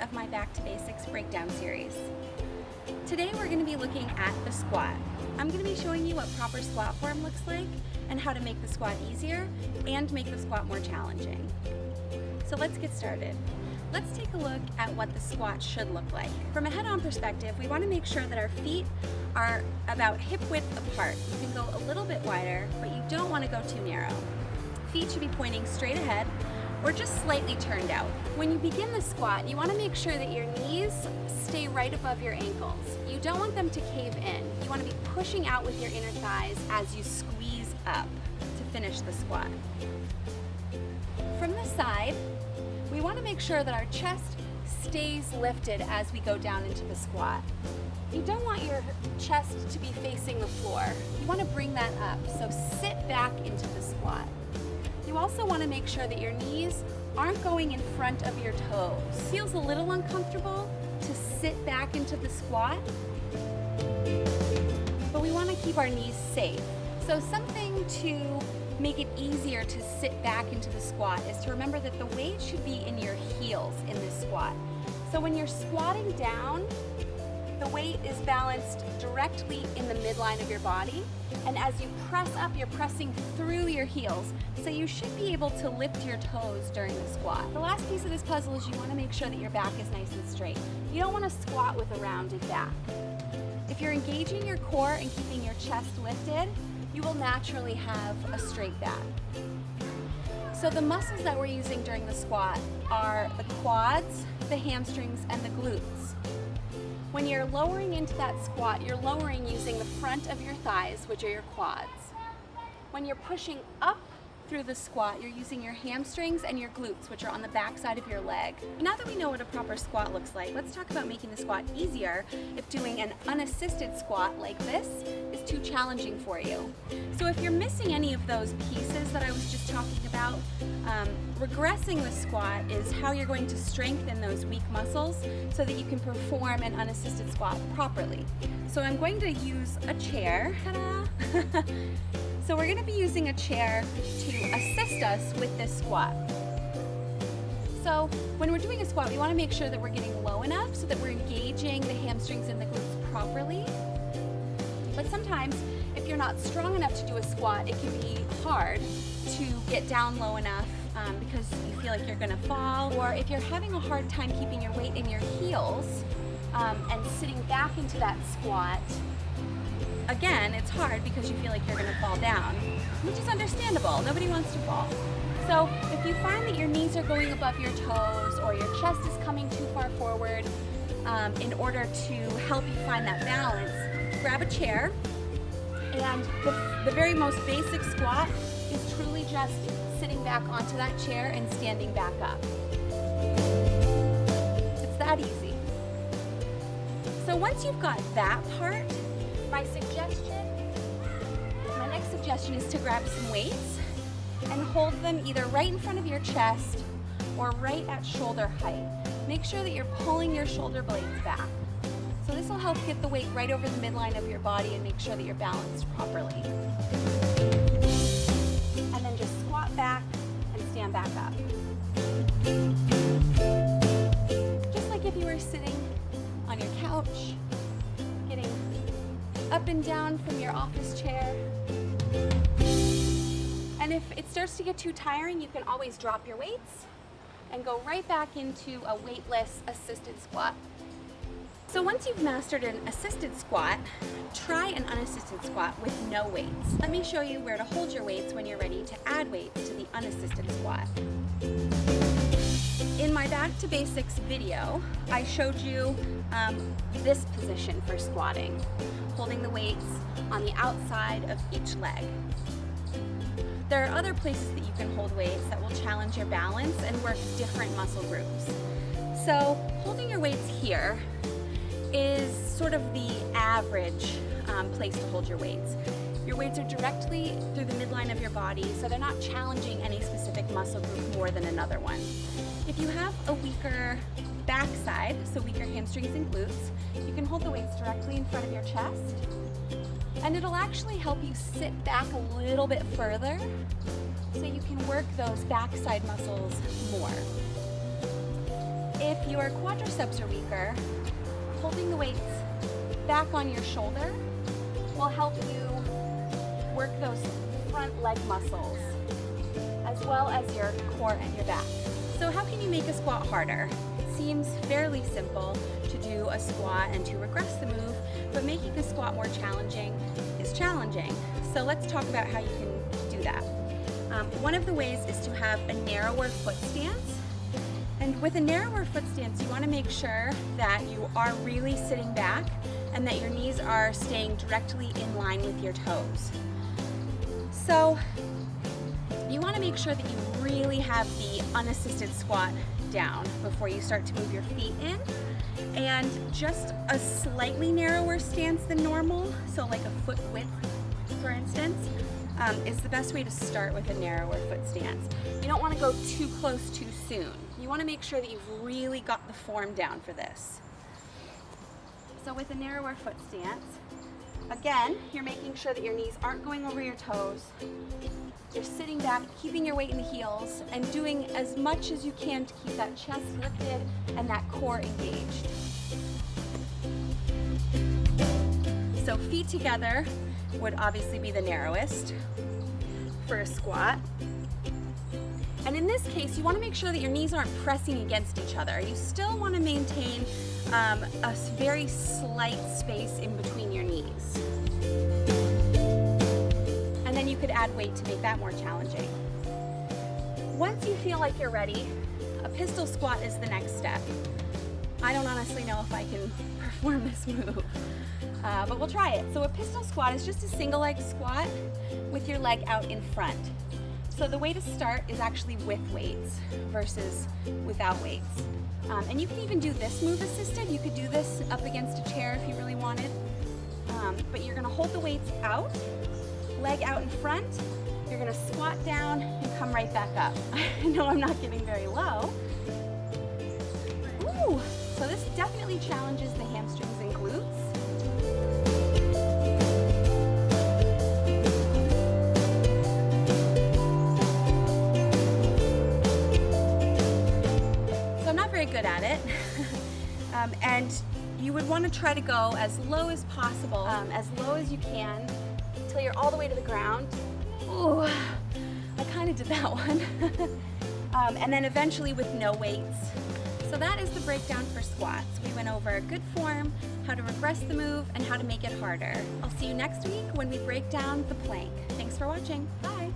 of my Back to Basics breakdown series. Today we're going to be looking at the squat. I'm going to be showing you what proper squat form looks like and how to make the squat easier and make the squat more challenging. So let's get started. Let's take a look at what the squat should look like. From a head-on perspective, we want to make sure that our feet are about hip width apart. You can go a little bit wider, but you don't want to go too narrow. Feet should be pointing straight ahead or just slightly turned out. When you begin the squat, you want to make sure that your knees stay right above your ankles. You don't want them to cave in. You want to be pushing out with your inner thighs as you squeeze up to finish the squat. From the side, we want to make sure that our chest stays lifted as we go down into the squat. You don't want your chest to be facing the floor. You want to bring that up, so sit back into the squat. You also want to make sure that your knees aren't going in front of your toes. It feels a little uncomfortable to sit back into the squat, but we want to keep our knees safe. So something to make it easier to sit back into the squat is to remember that the weight should be in your heels in this squat. So when you're squatting down, the weight is balanced directly in the midline of your body, and as you press up, you're pressing through your heels, so you should be able to lift your toes during the squat. The last piece of this puzzle is you want to make sure that your back is nice and straight. You don't want to squat with a rounded back. If you're engaging your core and keeping your chest lifted, you will naturally have a straight back. So the muscles that we're using during the squat are the quads, the hamstrings, and the glutes. When you're lowering into that squat, you're lowering using the front of your thighs, which are your quads. When you're pushing up through the squat, you're using your hamstrings and your glutes, which are on the back side of your leg. Now that we know what a proper squat looks like, let's talk about making the squat easier if doing an unassisted squat like this is too challenging for you. So if you're missing any of those pieces that I was just talking about, regressing the squat is how you're going to strengthen those weak muscles so that you can perform an unassisted squat properly. So I'm going to use a chair. Ta-da! So we're going to be using a chair to assist us with this squat. So when we're doing a squat, we want to make sure that we're getting low enough so that we're engaging the hamstrings and the glutes properly. But sometimes, if you're not strong enough to do a squat, it can be hard to get down low enough because you feel like you're going to fall, or if you're having a hard time keeping your weight in your heels and sitting back into that squat. Again, it's hard because you feel like you're going to fall down, which is understandable. Nobody wants to fall. So if you find that your knees are going above your toes or your chest is coming too far forward, in order to help you find that balance, grab a chair, and the very most basic squat is truly just sitting back onto that chair and standing back up. It's that easy. So once you've got that part, my next suggestion is to grab some weights and hold them either right in front of your chest or right at shoulder height. Make sure that you're pulling your shoulder blades back. So this will help get the weight right over the midline of your body and make sure that you're balanced properly. And then just squat back and stand back up. Just like if you were sitting on your couch, getting up and down from your office chair. And if it starts to get too tiring, you can always drop your weights and go right back into a weightless assisted squat. So once you've mastered an assisted squat, try an unassisted squat with no weights. Let me show you where to hold your weights when you're ready to add weights to the unassisted squat. In my Back to Basics video, I showed you this position for squatting, holding the weights on the outside of each leg. There are other places that you can hold weights that will challenge your balance and work different muscle groups. So holding your weights here is sort of the average place to hold your weights. Your weights are directly through the midline of your body, so they're not challenging any specific muscle group more than another one. If you have a weaker backside, so weaker hamstrings and glutes, you can hold the weights directly in front of your chest, and it'll actually help you sit back a little bit further so you can work those backside muscles more. If your quadriceps are weaker, holding the weights back on your shoulder will help you work those front leg muscles, as well as your core and your back. So how can you make a squat harder? It seems fairly simple to do a squat and to regress the move, but making a squat more challenging is challenging. So let's talk about how you can do that. One of the ways is to have a narrower foot stance. And with a narrower foot stance, you want to make sure that you are really sitting back and that your knees are staying directly in line with your toes. So you want to make sure that you really have the unassisted squat down before you start to move your feet in. And just a slightly narrower stance than normal, so like a foot width, for instance, is the best way to start with a narrower foot stance. You don't want to go too close too soon. You want to make sure that you've really got the form down for this. So with a narrower foot stance, again, you're making sure that your knees aren't going over your toes. You're sitting back, keeping your weight in the heels, and doing as much as you can to keep that chest lifted and that core engaged. So feet together would obviously be the narrowest for a squat. And in this case, you want to make sure that your knees aren't pressing against each other. You still want to maintain a very slight space in between your knees. And then you could add weight to make that more challenging. Once you feel like you're ready, a pistol squat is the next step. I don't honestly know if I can perform this move, but we'll try it. So a pistol squat is just a single leg squat with your leg out in front. So the way to start is actually with weights versus without weights. And you can even do this move assisted. You could do this up against a chair if you really wanted. But you're gonna hold the weights out, leg out in front. You're gonna squat down and come right back up. I know I'm not getting very low. Ooh, so this definitely challenges the hamstrings and glutes. Good at it. And you would want to try to go as low as possible, as low as you can, until you're all the way to the ground. Ooh, I kind of did that one. And then eventually with no weights. So that is the breakdown for squats. We went over good form, how to regress the move, and how to make it harder. I'll see you next week when we break down the plank. Thanks for watching. Bye.